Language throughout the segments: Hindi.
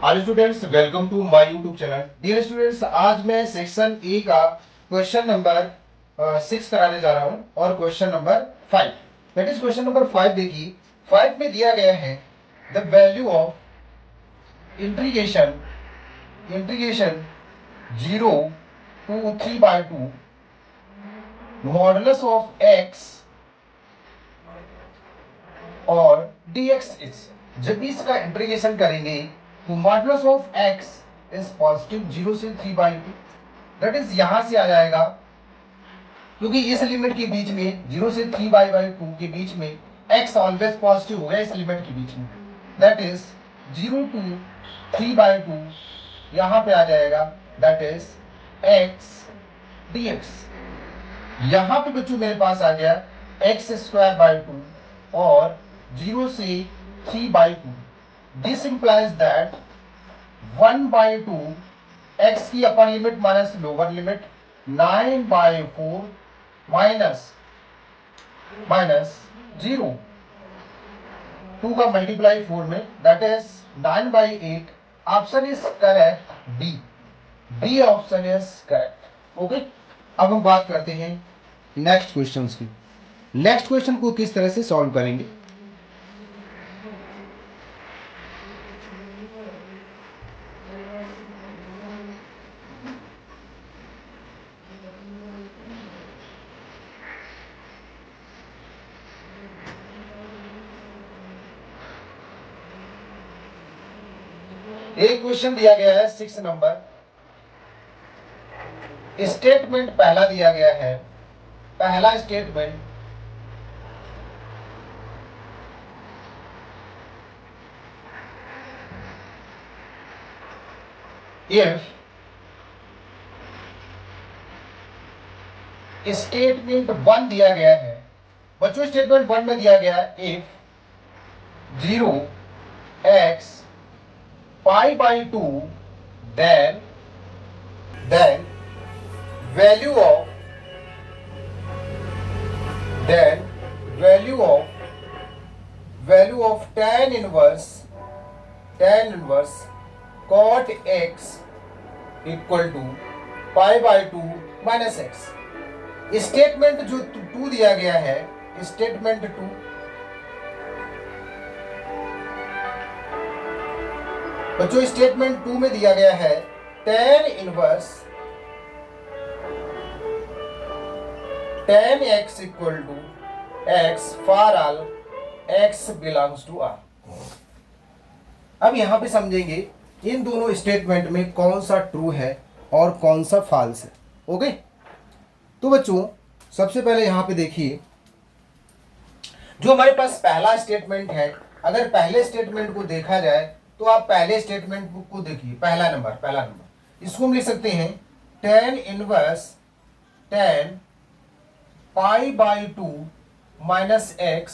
Hello students, welcome to my YouTube channel. Dear students, आज मैं सेक्शन ए का क्वेश्चन नंबर 6 कराने जा रहा हूं और question number 5, that is question number 5। देखिए 5 में दिया गया है the value of integration integration 0 to 3/2 modulus of x और dx इज। जब भी इसका इंटीग्रेशन करेंगे तो modulus of x is positive 0 से 3/2, दैट इज यहां से आ जाएगा क्योंकि इस लिमिट के बीच में 0 से 3/2 के बीच में x ऑलवेज पॉजिटिव होगा। इस लिमिट के बीच में दैट इज 0 टू 3/2 यहां पे आ जाएगा, दैट इज x dx। यहां पे बच्चों मेरे पास आ गया x² 2 और 0 से 3/2। दिस इंप्लाइज दैट 1/2 x की upper limit minus lower limit 9/4 minus 0 2 का मल्टीप्लाई 4 में, that is 9/8। Option is correct B option is correct. Okay, अब हम बात करते हैं नेक्स्ट क्वेश्चन की। नेक्स्ट क्वेश्चन को किस तरह से सॉल्व करेंगे। एक क्वेश्चन दिया गया है 6 नंबर। स्टेटमेंट पहला दिया गया है। पहला स्टेटमेंट, इफ स्टेटमेंट 1 दिया गया है। बच्चों स्टेटमेंट 1 में दिया गया है if 0x π/2 then value of tan inverse cot x equal to π/2 minus x। Statement जो 2 दिया गया है, स्टेटमेंट 2, बच्चों स्टेटमेंट 2 में दिया गया है tan x equal to x for all x belongs to R। अब यहां पे समझेंगे इन दोनों स्टेटमेंट में कौन सा ट्रू है और कौन सा फॉल्स है। ओके, तो बच्चों सबसे पहले यहां पे देखिए जो हमारे पास पहला स्टेटमेंट है। अगर पहले स्टेटमेंट को देखा जाए तो आप पहले स्टेटमेंट को देखिए, पहला नंबर इसको हम लिख सकते हैं tan inverse tan π/2 minus x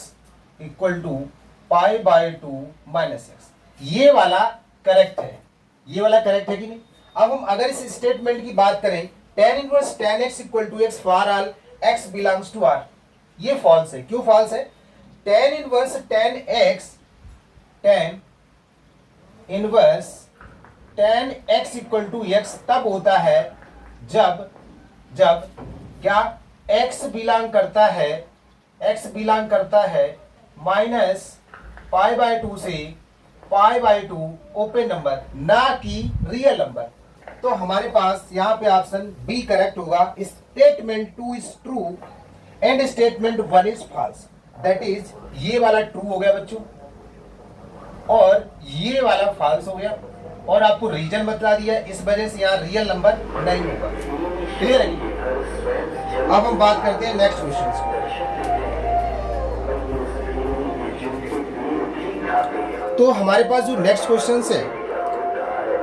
equal to π/2 minus x। ये वाला करेक्ट है, ये वाला करेक्ट है कि नहीं। अब हम अगर इस स्टेटमेंट की बात करें tan inverse tan x equal to x for all x belongs to R, ये फॉल्स है। क्यों फॉल्स है। tan inverse tan x equal to x तब होता है जब क्या x बिलोंग करता है माइनस π/2 से π/2 ओपन नंबर, ना कि रियल नंबर। तो हमारे पास यहाँ पे ऑप्शन बी करेक्ट होगा। Statement 2 is true and statement 1 is false, that is ये वाला ट्रू हो गया बच्चों और ये वाला फॉल्स हो गया, और आपको रीजन बता दिया, इस वजह से यहाँ रियल नंबर नहीं होगा। क्लियर है। अब हम बात करते हैं नेक्स्ट क्वेश्चन की। तो हमारे पास जो नेक्स्ट क्वेश्चन है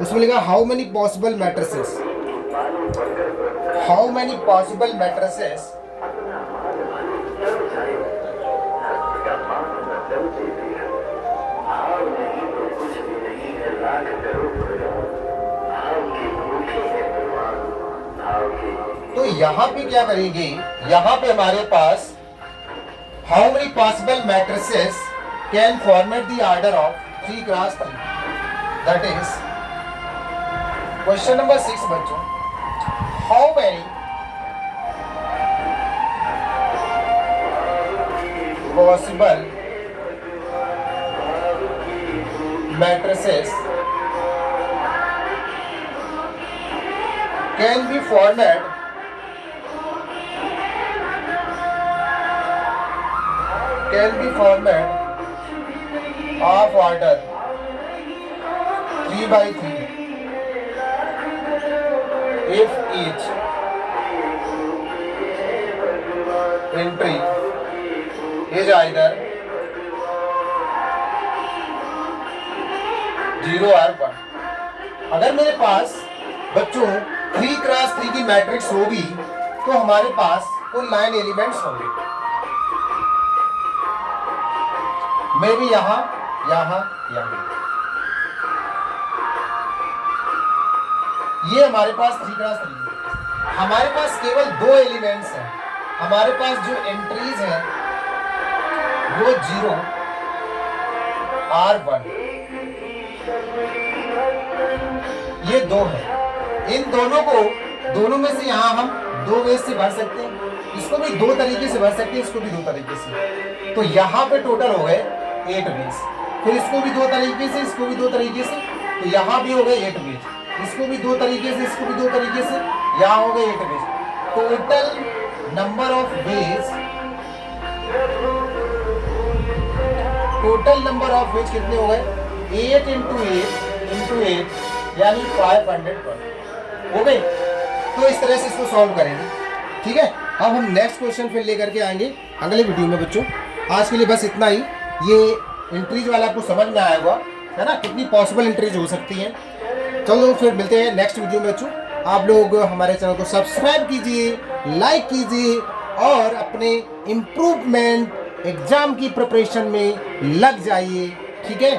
उसमें लिखा हाउ मेनी पॉसिबल मैट्रिसेस तो यहां पे क्या करेंगे, यहां पे हमारे पास how many possible matrices can format the order of 3 × 3, that is question number 6 बच्चों, how many possible matrices can be formed of order 3 by 3 if each entry is either 0 और 1। अगर मेरे पास बच्चों 3 क्रॉस 3 की मैट्रिक्स होगी तो हमारे पास कुल 9 एलिमेंट्स होंगे। मैं भी यहां यहां यहां, ये हमारे पास 3 क्रॉस 3। हमारे पास केवल 2 एलिमेंट्स हैं। हमारे पास जो एंट्रीज हैं वो 0 और 1, ये 2 है। इन दोनों में से यहाँ हम 2 वेज से भर सकते हैं। इसको भी 2 तरीके से भर सकते हैं, इसको भी 2 तरीके से। तो यहाँ पे टोटल हो गए 8 वेज। फिर इसको भी 2 तरीके से, इसको भी 2 तरीके से, तो यहाँ भी हो गए 8 वेज। इसको भी 2 तरीके से, इसको भी 2 तरीके से, यहाँ हो गए 8 ways. Total number of ways कितने हो गए? 8 इंटू 8 यानी 500 हो गए। तो इस तरह से इसको सॉल्व करेंगे, ठीक है। अब हम नेक्स्ट क्वेश्चन फिर लेकर के आएंगे अगले वीडियो में बच्चों। आज के लिए बस इतना ही। ये एंट्रीज वाला आपको समझ में आया होगा, है ना, कितनी पॉसिबल एंट्रीज हो सकती हैं। चलो फिर मिलते हैं नेक्स्ट वीडियो में बच्चों। आप लोग हमारे चैनल को सब्सक्राइब कीजिए, लाइक कीजिए और अपने इम्प्रूवमेंट एग्जाम की प्रिपरेशन में लग जाइए, ठीक है।